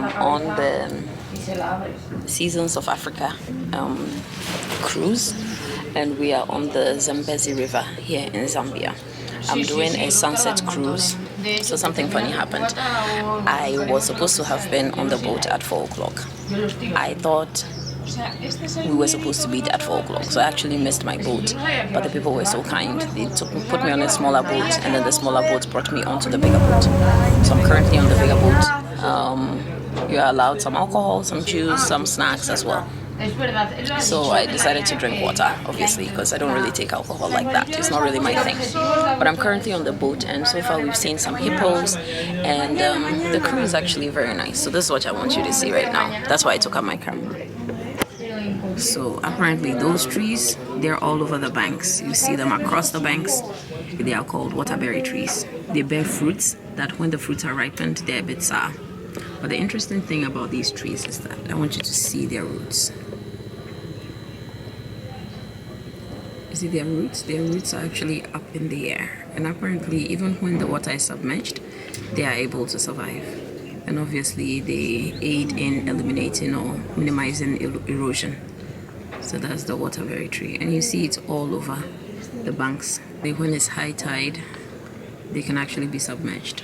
on the Seasons of Africa cruise, and we are on the Zambezi River here in Zambia. I'm doing a sunset cruise, so something funny happened. I was supposed to have been on the boat at 4 o'clock. I thought we were supposed to be there at 4 o'clock, so I actually missed my boat, but the people were so kind. They put me on a smaller boat, and then the smaller boat brought me onto the bigger boat. So I'm currently on the bigger boat. You're allowed some alcohol, some juice, some snacks as well. So I decided to drink water, obviously, because I don't really take alcohol like that. It's not really my thing. But I'm currently on the boat, and so far we've seen some hippos, and the crew is actually very nice. So this is what I want you to see right now. That's why I took out my camera. So apparently those trees, they're all over the banks. You see them across the banks. They are called waterberry trees. They bear fruits that when the fruits are ripened, they're a bit sour. But the interesting thing about these trees is that I want you to see their roots. You see their roots? Their roots are actually up in the air. And apparently even when the water is submerged, they are able to survive. And obviously they aid in eliminating or minimizing erosion. So that's the waterberry tree. And you see it's all over the banks. When it's high tide, they can actually be submerged.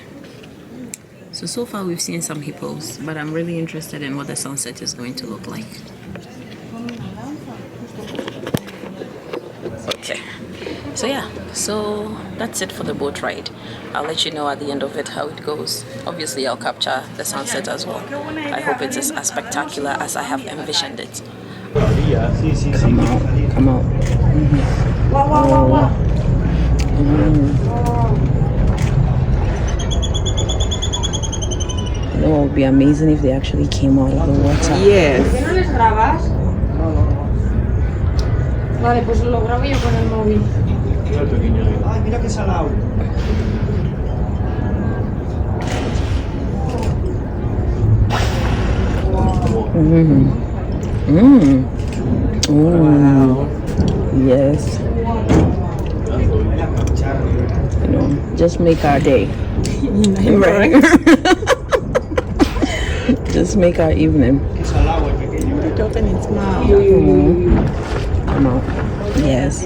So far we've seen some hippos, but I'm really interested in what the sunset is going to look like. Okay, so yeah, so that's it for the boat ride. I'll let you know at the end of it how it goes. Obviously I'll capture the sunset as well. I hope it is as spectacular as I have envisioned it. Come out, come out. Mm-hmm. It would be amazing if they actually came out of the water. Yes. Vale, pues lo grabo yo con el móvil. Ay, mira qué salado. Yes. You know, just make our day. Right. Just make our evening. It open its mouth. Come on. Yes.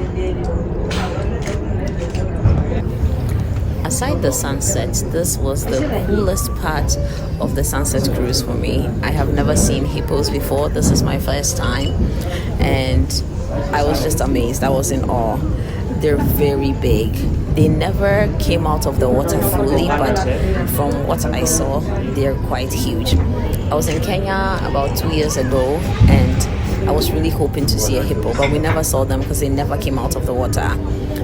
Aside the sunset, this was the coolest part of the sunset cruise for me. I have never seen hippos before. This is my first time, and I was just amazed. I was in awe. They're very big. They never came out of the water fully, but from what I saw, they're quite huge. I was in Kenya about 2 years ago, and I was really hoping to see a hippo, but we never saw them because they never came out of the water.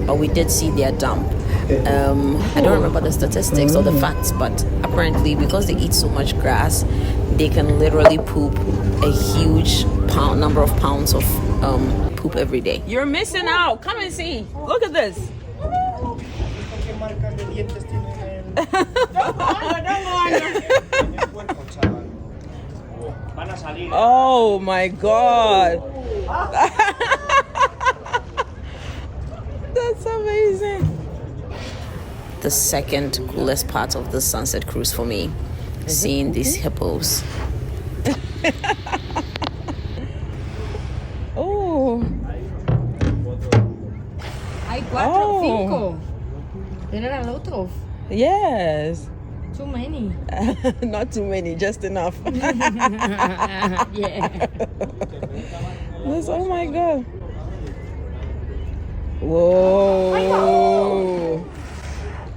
But we did see their dump. I don't remember the statistics or the facts, but apparently because they eat so much grass, they can literally poop a huge number of pounds of poop every day. You're missing out. Come and see. Look at this. Oh my God. That's amazing. The second coolest part of the sunset cruise for me, seeing these hippos. Oh. Hay 4, 5. There are a lot of. Yes. Too many. Not too many, just enough. Yeah. This, oh my God. Whoa.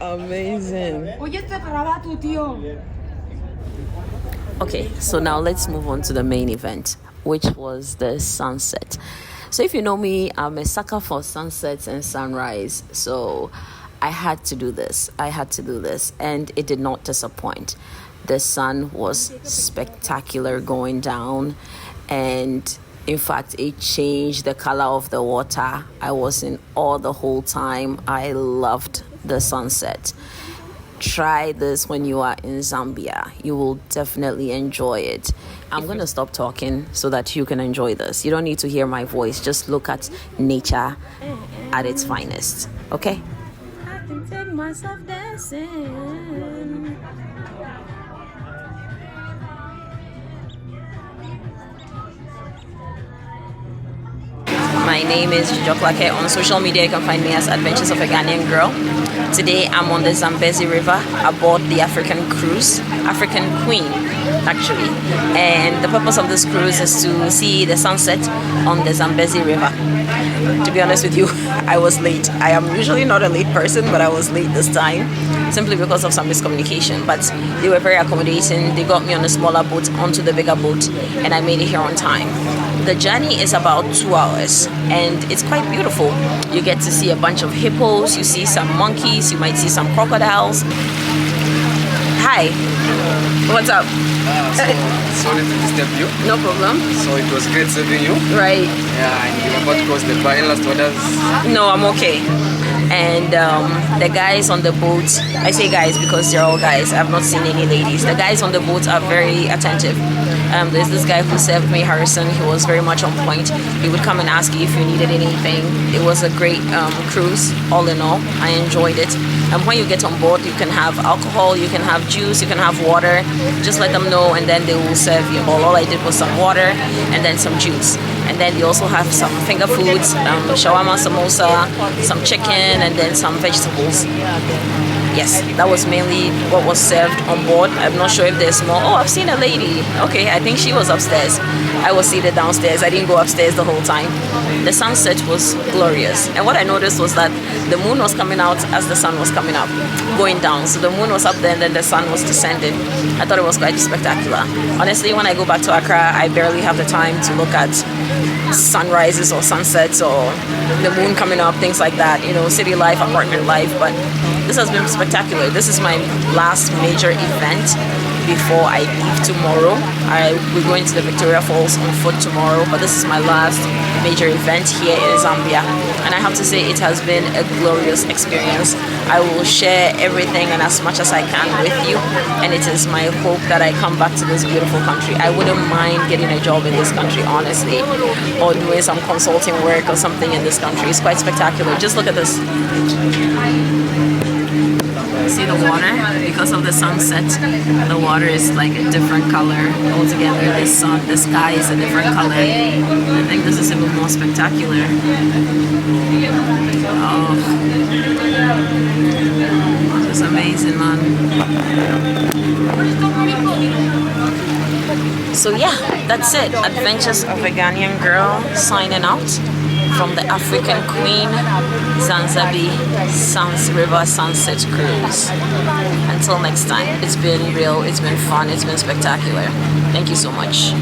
Amazing. Okay, so now let's move on to the main event, which was the sunset. So if you know me, I'm a sucker for sunsets and sunrise. So I had to do this. And it did not disappoint. The sun was spectacular going down, and in fact, it changed the color of the water. I was in awe the whole time. I loved the sunset. Try this when you are in Zambia. You will definitely enjoy it. I'm going to stop talking so that you can enjoy this. You don't need to hear my voice. Just look at nature at its finest. Okay? I can take myself dancing. My name is Joklake. On social media, you can find me as Adventures of a Ghanaian Girl. Today, I'm on the Zambezi River aboard the African cruise, African Queen, actually. And the purpose of this cruise is to see the sunset on the Zambezi River. To be honest with you, I was late. I am usually not a late person, but I was late this time simply because of some miscommunication. But they were very accommodating. They got me on a smaller boat onto the bigger boat, and I made it here on time. The journey is about 2 hours, and it's quite beautiful. You get to see a bunch of hippos, you see some monkeys, you might see some crocodiles. Hi, what's up? Sorry to disturb you. No problem. So it was great serving you. Right. Yeah, and you're about to cross the bar. Any last orders? No, I'm okay. And the guys on the boat, I say guys because they're all guys. I've not seen any ladies. The guys on the boat are very attentive. There's this guy who served me, Harrison. He was very much on point. He would come and ask you if you needed anything. It was a great cruise, all in all. I enjoyed it. And when you get on board, you can have alcohol, you can have juice, you can have water. Just let them know, and then they will serve you. All I did was some water and then some juice. And then they also have some finger foods, shawarma, samosa, some chicken, and then some vegetables. Yes, that was mainly what was served on board. I'm not sure if there's more. Oh, I've seen a lady. Okay, I think she was upstairs. I was seated downstairs. I didn't go upstairs the whole time. The sunset was glorious. And what I noticed was that the moon was coming out as the sun was coming up, going down. So the moon was up there and then the sun was descending. I thought it was quite spectacular. Honestly, when I go back to Accra, I barely have the time to look at sunrises or sunsets or the moon coming up, things like that. You know, city life, apartment life. But this has been spectacular. This is my last major event before I leave tomorrow. We're going to the Victoria Falls on foot tomorrow, but this is my last major event here in Zambia. And I have to say it has been a glorious experience. I will share everything and as much as I can with you, and it is my hope that I come back to this beautiful country. I wouldn't mind getting a job in this country, honestly, or doing some consulting work or something in this country. It's quite spectacular. Just look at this. See the water? Because of the sunset, the water is like a different color altogether. The sun, the sky is a different color. I think this is even more spectacular. Oh, it's amazing, man. So yeah, that's it. Adventures of a Ghanaian Girl signing out from the African Queen Zambezi River Sunset Cruise. Until next time, it's been real, it's been fun, it's been spectacular. Thank you so much.